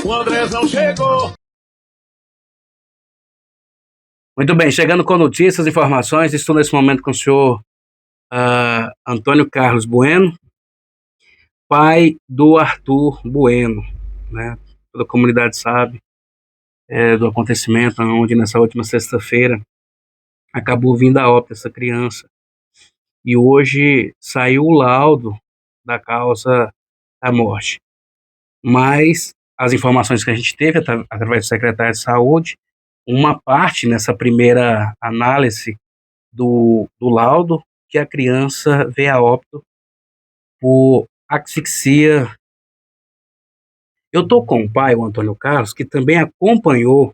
O Andrezão chegou. Muito bem, chegando com notícias, informações, estou nesse momento com o senhor Antônio Carlos Bueno, pai do Arthur Bueno, né? Toda a comunidade sabe do acontecimento onde nessa última sexta-feira acabou vindo a óbito essa criança. E hoje saiu o laudo da causa da morte. Mas as informações que a gente teve através do secretário de Saúde, uma parte nessa primeira análise do laudo, que a criança veio a óbito por asfixia. Eu estou com o pai, o Antônio Carlos, que também acompanhou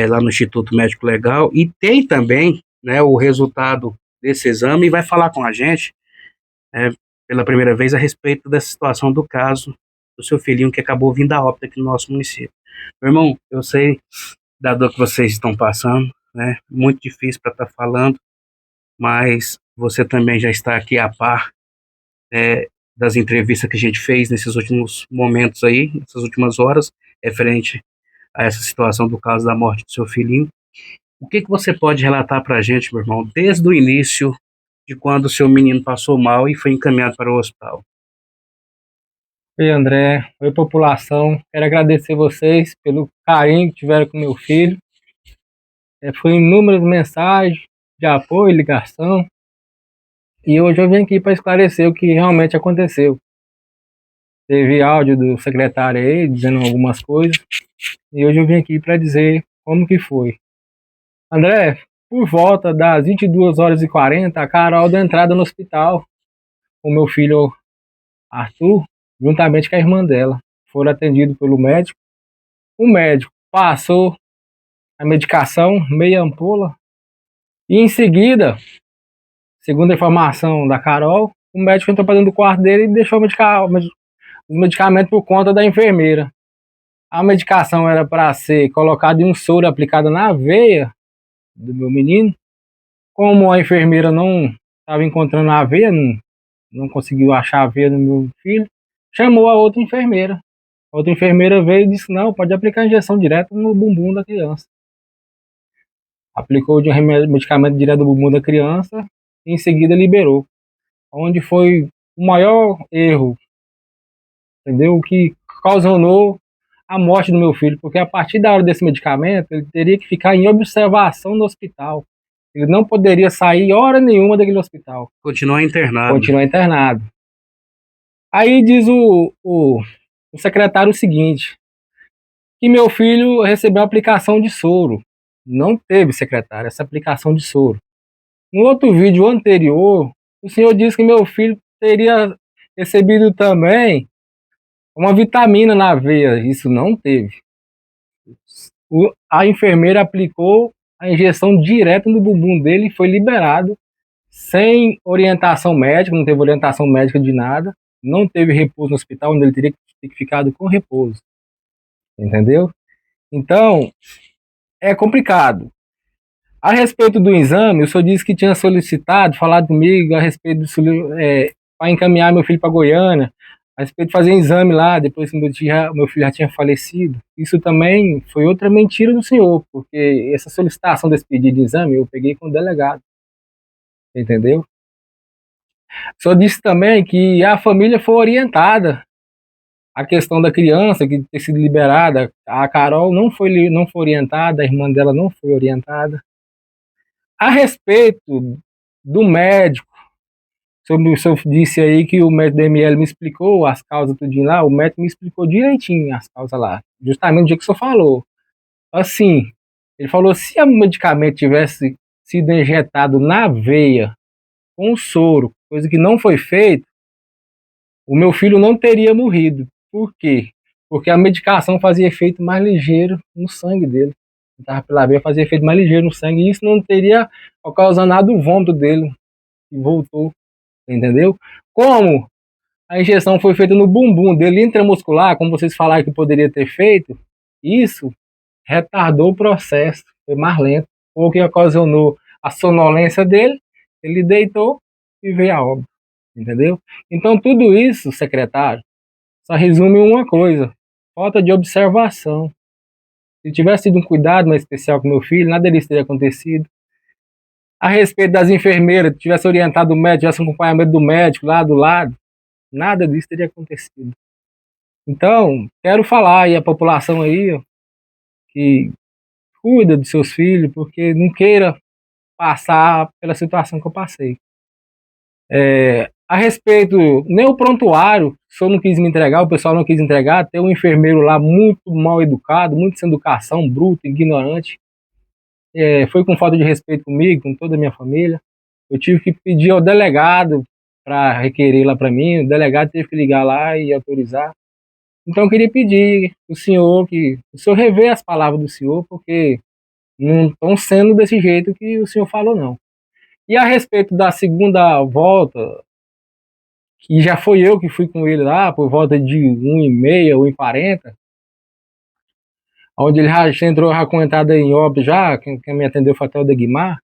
lá no Instituto Médico Legal e tem também, né, o resultado desse exame e vai falar com a gente pela primeira vez a respeito dessa situação do caso do seu filhinho que acabou vindo a óbito aqui no nosso município. Meu irmão, eu sei da dor que vocês estão passando, né? Muito difícil para estar falando, mas você também já está aqui a par das entrevistas que a gente fez nesses últimos momentos aí, nessas últimas horas, referente a essa situação do caso da morte do seu filhinho. O que você pode relatar para a gente, meu irmão, desde o início de quando o seu menino passou mal e foi encaminhado para o hospital? Oi, André. Oi, população. Quero agradecer vocês pelo carinho que tiveram com meu filho. Foi inúmeras mensagens de apoio, ligação. E hoje eu vim aqui para esclarecer o que realmente aconteceu. Teve áudio do secretário aí dizendo algumas coisas. E hoje eu vim aqui para dizer como que foi. André, por volta das 22h40, a Carol deu entrada no hospital com meu filho Arthur, juntamente com a irmã dela. Foram atendidos pelo médico. O médico passou a medicação, meia ampola, e em seguida, segundo a informação da Carol, o médico entrou para dentro do quarto dele e deixou o medicamento por conta da enfermeira. A medicação era para ser colocada em um soro aplicado na veia do meu menino. Como a enfermeira não estava encontrando a veia, não conseguiu achar a veia do meu filho, chamou a outra enfermeira. A outra enfermeira veio e disse: não, pode aplicar a injeção direto no bumbum da criança. Aplicou o medicamento direto do bumbum da criança e em seguida liberou. Onde foi o maior erro, entendeu? O que causou a morte do meu filho, porque a partir da hora desse medicamento, ele teria que ficar em observação no hospital. Ele não poderia sair hora nenhuma daquele hospital. Continuar internado. Continuar internado. Aí diz o secretário o seguinte, que meu filho recebeu a aplicação de soro. Não teve, secretário, essa aplicação de soro. No outro vídeo anterior, o senhor disse que meu filho teria recebido também uma vitamina na veia. Isso não teve. A enfermeira aplicou a injeção direto no bumbum dele e foi liberado sem orientação médica, não teve orientação médica de nada, não teve repouso no hospital, onde ele teria que ter ficado com repouso. Entendeu? Então, é complicado. A respeito do exame, o senhor disse que tinha solicitado, falado comigo a respeito para encaminhar meu filho para Goiânia, a respeito de fazer um exame lá, depois que meu filho já tinha falecido. Isso também foi outra mentira do senhor, porque essa solicitação desse pedido de exame eu peguei com o delegado. Entendeu? O senhor disse também que a família foi orientada. A questão da criança que ter sido liberada, a Carol não foi orientada, a irmã dela não foi orientada. A respeito do médico, o senhor disse aí que o médico do ML me explicou as causas tudinho lá, o médico me explicou direitinho as causas lá, justamente o dia que o senhor falou. Assim, ele falou, se o medicamento tivesse sido injetado na veia com soro, coisa que não foi feito, o meu filho não teria morrido. Por quê? Porque a medicação fazia efeito mais ligeiro no sangue dele. Estava pela veia, fazia efeito mais ligeiro no sangue, e isso não teria ocasionado o vômito dele, que voltou, entendeu? Como a injeção foi feita no bumbum dele, intramuscular, como vocês falaram que poderia ter feito, isso retardou o processo, foi mais lento, o que ocasionou a sonolência dele, ele deitou e veio a óbito, entendeu? Então tudo isso, secretário, só resume uma coisa, falta de observação. Se tivesse tido um cuidado mais especial com meu filho, nada disso teria acontecido. A respeito das enfermeiras, tivesse orientado o médico, tivesse um acompanhamento do médico lá do lado, nada disso teria acontecido. Então, quero falar aí à população aí, ó, que cuida dos seus filhos, porque não queira passar pela situação que eu passei. A respeito, nem o prontuário, o senhor não quis me entregar, o pessoal não quis entregar, tem um enfermeiro lá muito mal educado, muito sem educação, bruto, ignorante, foi com falta de respeito comigo, com toda a minha família. Eu tive que pedir ao delegado para requerer lá para mim, o delegado teve que ligar lá e autorizar. Então eu queria pedir o senhor que o senhor rever as palavras do senhor, porque não estão sendo desse jeito que o senhor falou, não. E a respeito da segunda volta, que já foi eu que fui com ele lá, por volta de 1h30, 1h40, onde ele já entrou já com entrada em óbito já, quem me atendeu foi até o Degmar,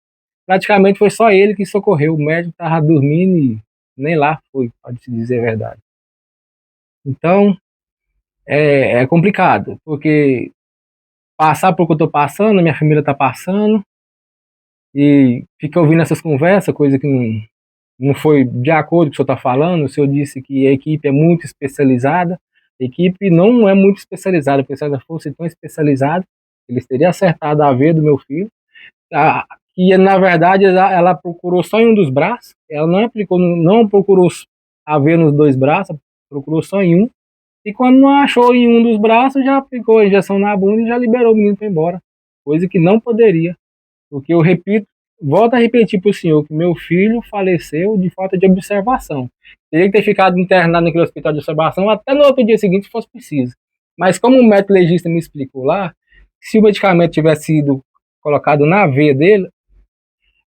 praticamente foi só ele que socorreu, o médico estava dormindo e nem lá foi, pode-se dizer a verdade. Então, é complicado, porque passar por que eu estou passando, minha família está passando, e fica ouvindo essas conversas, coisa que não foi de acordo com o que o senhor está falando. O senhor disse que a equipe é muito especializada. A equipe não é muito especializada, porque se ela fosse tão especializada, eles teriam acertado a veia do meu filho. E, na verdade, ela procurou só em um dos braços, ela não procurou a veia nos dois braços, procurou só em um. E quando não achou em um dos braços, já aplicou a injeção na bunda e já liberou o menino para ir embora. Coisa que não poderia. Porque eu repito, volto a repetir para o senhor que meu filho faleceu de falta de observação. Teria que ter ficado internado naquele hospital de observação até no outro dia seguinte, se fosse preciso. Mas como o médico legista me explicou lá, se o medicamento tivesse sido colocado na veia dele,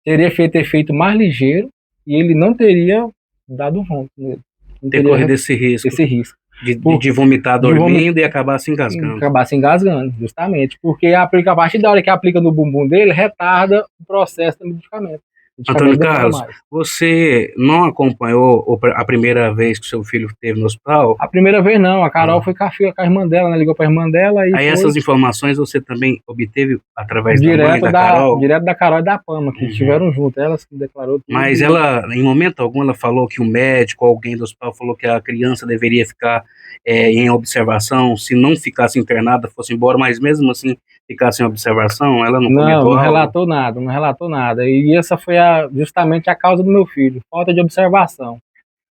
teria feito efeito mais ligeiro e ele não teria dado vômito nele. Ter corrido esse risco. De vomitar dormindo e acabar se engasgando. Acabar se engasgando, justamente. Porque a partir da hora que aplica no bumbum dele, retarda o processo do medicamento. Antônio Carlos, você não acompanhou a primeira vez que seu filho esteve no hospital? A primeira vez não, a Carol foi com a irmã dela, né? Ligou para a irmã dela e aí essas informações você também obteve através da mãe da Carol? Direto da Carol e da Pama, que estiveram juntas, elas que declarou. Mas ela, em momento algum, ela falou que o médico, alguém do hospital falou que a criança deveria ficar em observação, se não ficasse internada, fosse embora, mas mesmo assim ficasse em observação, ela não comentou? Não relatou nada. E essa foi justamente a causa do meu filho, falta de observação.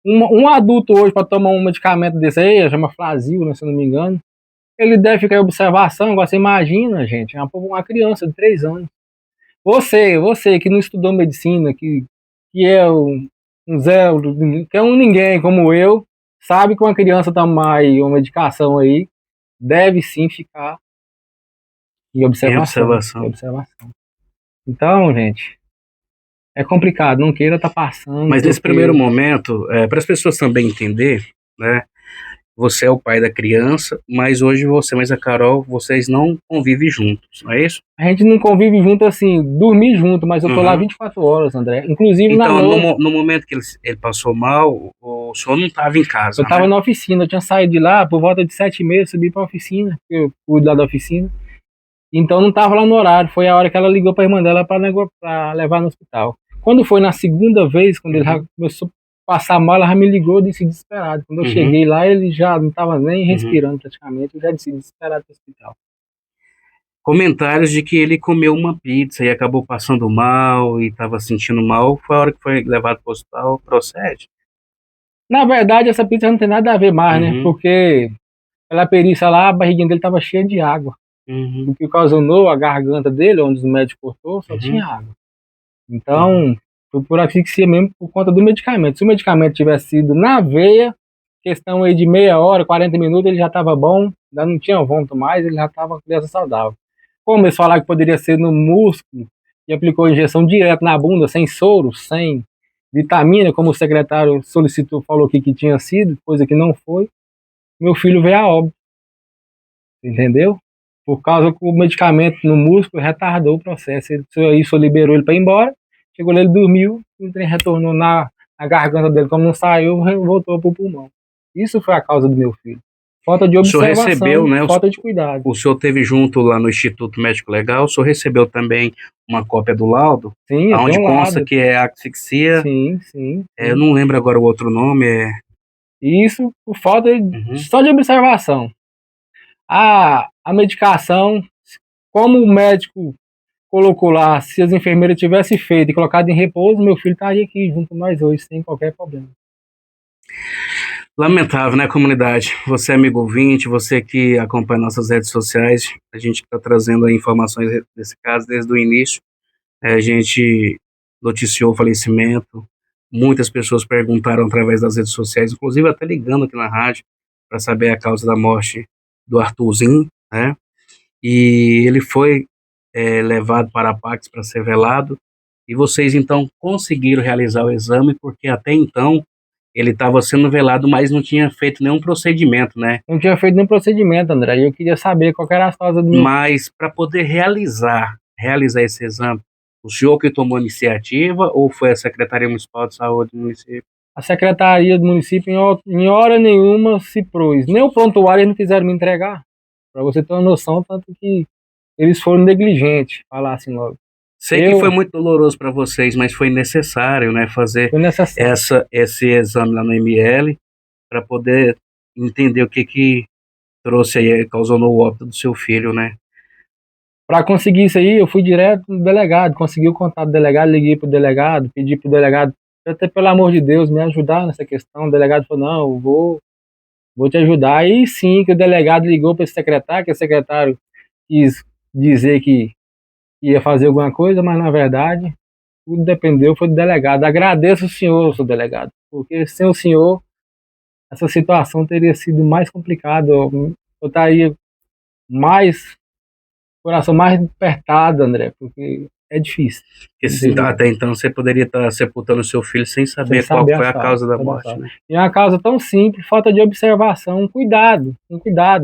Um adulto hoje, para tomar um medicamento desse aí, chama Flasil, né, se eu não me engano, ele deve ficar em observação. Agora você imagina, gente, uma criança de 3 anos. Você que não estudou medicina, que é um zero, que é um ninguém como eu, sabe que uma criança tomar aí uma medicação aí, deve sim ficar em observação. Então, gente, é complicado, não queira estar passando. Mas nesse primeiro momento, para as pessoas também entender, né? Você é o pai da criança, mas hoje mas a Carol, vocês não convivem juntos, não é isso? A gente não convive junto assim, dormir junto, mas eu tô lá 24 horas, André. Inclusive então, no momento que ele passou mal, o senhor não estava em casa, eu estava na oficina, eu tinha saído de lá por volta de 7h30, subi para a oficina, eu cuido lá da oficina. Então não estava lá no horário, foi a hora que ela ligou para a irmã dela para levar no hospital. Quando foi na segunda vez, quando ele já começou a passar mal, ela já me ligou e disse desesperado. Quando eu cheguei lá, ele já não estava nem respirando praticamente, eu já disse desesperado para o hospital. Comentários de que ele comeu uma pizza e acabou passando mal e estava sentindo mal, foi a hora que foi levado para o hospital, procede? Na verdade, essa pizza não tem nada a ver mais, né? Porque pela perícia lá, a barriguinha dele estava cheia de água. O que ocasionou a garganta dele, onde os médicos cortou, só tinha água. Então, foi por asfixia mesmo, por conta do medicamento. Se o medicamento tivesse sido na veia, questão aí de meia hora, 40 minutos, ele já estava bom, já não tinha vômito mais, ele já estava criança saudável. Como eles falaram que poderia ser no músculo, e aplicou injeção direto na bunda, sem soro, sem vitamina, como o secretário solicitou, falou aqui que tinha sido, coisa que não foi, meu filho veio a óbito. Entendeu? Por causa que o medicamento no músculo retardou o processo. Isso liberou ele para ir embora. Chegou lá, ele dormiu, o trem retornou na garganta dele. Como não saiu, voltou para o pulmão. Isso foi a causa do meu filho. Falta de O senhor recebeu, observação, né? falta de cuidado. O senhor teve junto lá no Instituto Médico Legal, o senhor recebeu também uma cópia do laudo, Sim, eu tenho aonde um consta lado. que é asfixia, Sim, sim, eu sim. não lembro agora o outro nome, Isso por falta uhum. só de observação. A medicação, como o médico colocou lá, se as enfermeiras tivessem feito e colocado em repouso, meu filho estaria aqui junto com nós hoje, sem qualquer problema. Lamentável, né, comunidade? Você, amigo ouvinte, você que acompanha nossas redes sociais, a gente está trazendo aí informações desse caso desde o início. A gente noticiou o falecimento, muitas pessoas perguntaram através das redes sociais, inclusive até ligando aqui na rádio, para saber a causa da morte do Arthurzinho, né? E ele foi levado para a Pax para ser velado, e vocês então conseguiram realizar o exame, porque até então ele estava sendo velado, mas não tinha feito nenhum procedimento, né? Não tinha feito nenhum procedimento, André, e eu queria saber qual era a causa do meu. Mas para poder realizar esse exame, o senhor que tomou a iniciativa ou foi a Secretaria Municipal de Saúde do município? A secretaria do município, em hora nenhuma, se pôs. Nem o prontuário eles não quiseram me entregar. Para você ter uma noção, tanto que eles foram negligentes, falar assim logo. Sei que foi muito doloroso para vocês, mas foi necessário, né, fazer Foi necessário. esse exame lá no ML para poder entender o que trouxe aí, causou no óbito do seu filho, né? Para conseguir isso aí, eu fui direto no delegado, consegui o contato do delegado, liguei pro delegado, pedi pro delegado, até pelo amor de Deus, me ajudar nessa questão. O delegado falou, não, eu vou te ajudar. E sim, que o delegado ligou para esse secretário, que o secretário quis dizer que ia fazer alguma coisa, mas na verdade, tudo dependeu, foi do delegado. Agradeço o senhor, seu delegado, porque sem o senhor, essa situação teria sido mais complicada, eu estaria mais, coração mais apertado, André, porque é difícil. Porque até então você poderia estar sepultando seu filho sem Sem saber qual saber foi as a causas. causa da morte, né? E é uma causa tão simples, falta de observação, um cuidado,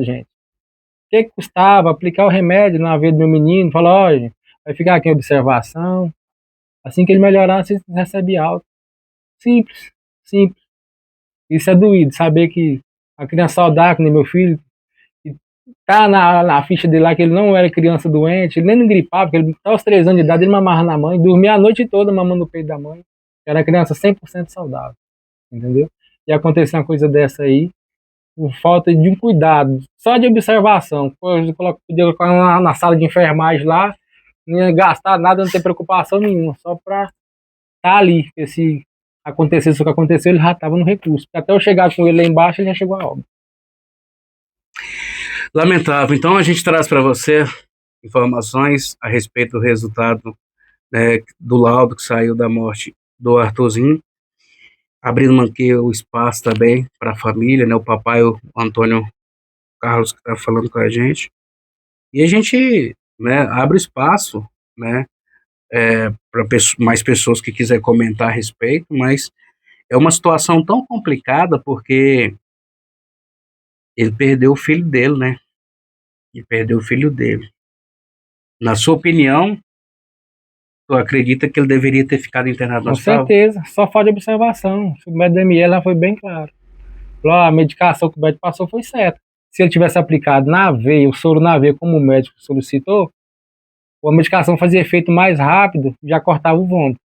gente. O que custava aplicar o remédio na veia do meu menino? Falar, olha, vai ficar aqui em observação. Assim que ele melhorar, você recebe alta. Simples, simples. Isso é doído, saber que a criança saudável, nem meu filho, que tá na ficha dele lá que ele não era criança doente, ele nem não gripava, porque ele até os 3 anos de idade ele mamava na mãe, dormia a noite toda mamando no peito da mãe. Era criança 100% saudável, entendeu? E aconteceu uma coisa dessa aí, por falta de um cuidado, só de observação. Podia colocar na sala de enfermagem lá, não ia gastar nada, não ter preocupação nenhuma, só para estar ali. Porque se acontecesse o que aconteceu, ele já estava no recurso. Até eu chegar com ele lá embaixo, ele já chegou a obra. Lamentável. Então a gente traz para você informações a respeito do resultado, né, do laudo que saiu da morte do Arthurzinho, abrindo aqui o espaço também para a família, né, o papai, o Antônio Carlos, que está falando com a gente. E a gente, né, abre espaço, né, para mais pessoas que quiserem comentar a respeito, mas é uma situação tão complicada porque ele perdeu o filho dele, né? Ele perdeu o filho dele. Na sua opinião, tu acredita que ele deveria ter ficado internado no Com hospital? certeza, só falta de observação. O médico da ML lá foi bem claro. Falou, a medicação que o médico passou foi certa. Se ele tivesse aplicado na veia, o soro na veia, como o médico solicitou, a medicação fazia efeito mais rápido, já cortava o vômito.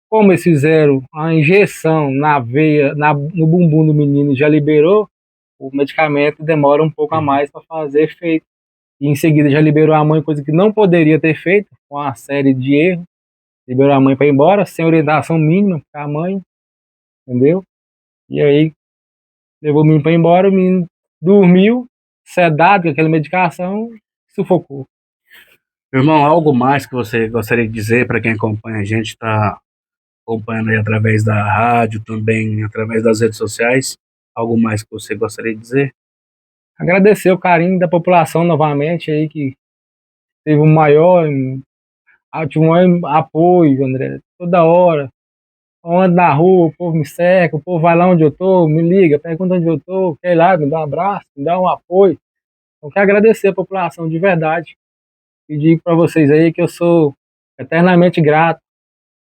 Como eles fizeram a injeção na veia, no bumbum do menino e já liberou, o medicamento demora um pouco a mais para fazer efeito. E em seguida já liberou a mãe, coisa que não poderia ter feito, com uma série de erros. Liberou a mãe para ir embora, sem orientação mínima para a mãe, entendeu? E aí levou o menino para ir embora, o menino dormiu, sedado com aquela medicação, sufocou. Irmão, algo mais que você gostaria de dizer para quem acompanha a gente, está acompanhando aí através da rádio, também através das redes sociais? Algo mais que você gostaria de dizer? Agradecer o carinho da população novamente aí, que teve tive um maior apoio, André, toda hora. Eu ando na rua, o povo me cerca, o povo vai lá onde eu tô, me liga, pergunta onde eu tô, quer ir lá, me dá um abraço, me dá um apoio. Então, quero agradecer a população de verdade e digo para vocês aí que eu sou eternamente grato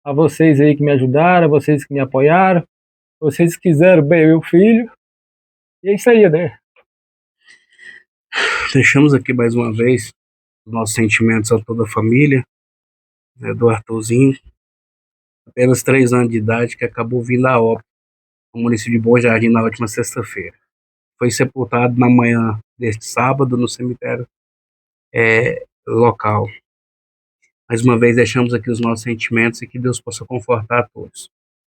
a vocês aí que me ajudaram, a vocês que me apoiaram, vocês que quiseram bem meu filho. E é isso aí, né? Deixamos aqui mais uma vez os nossos sentimentos a toda a família, né, do Arthurzinho, apenas 3 anos de idade, que acabou vindo a óbito no município de Bom Jardim na última sexta-feira. Foi sepultado na manhã deste sábado no cemitério local. Mais uma vez deixamos aqui os nossos sentimentos e que Deus possa confortar a todos.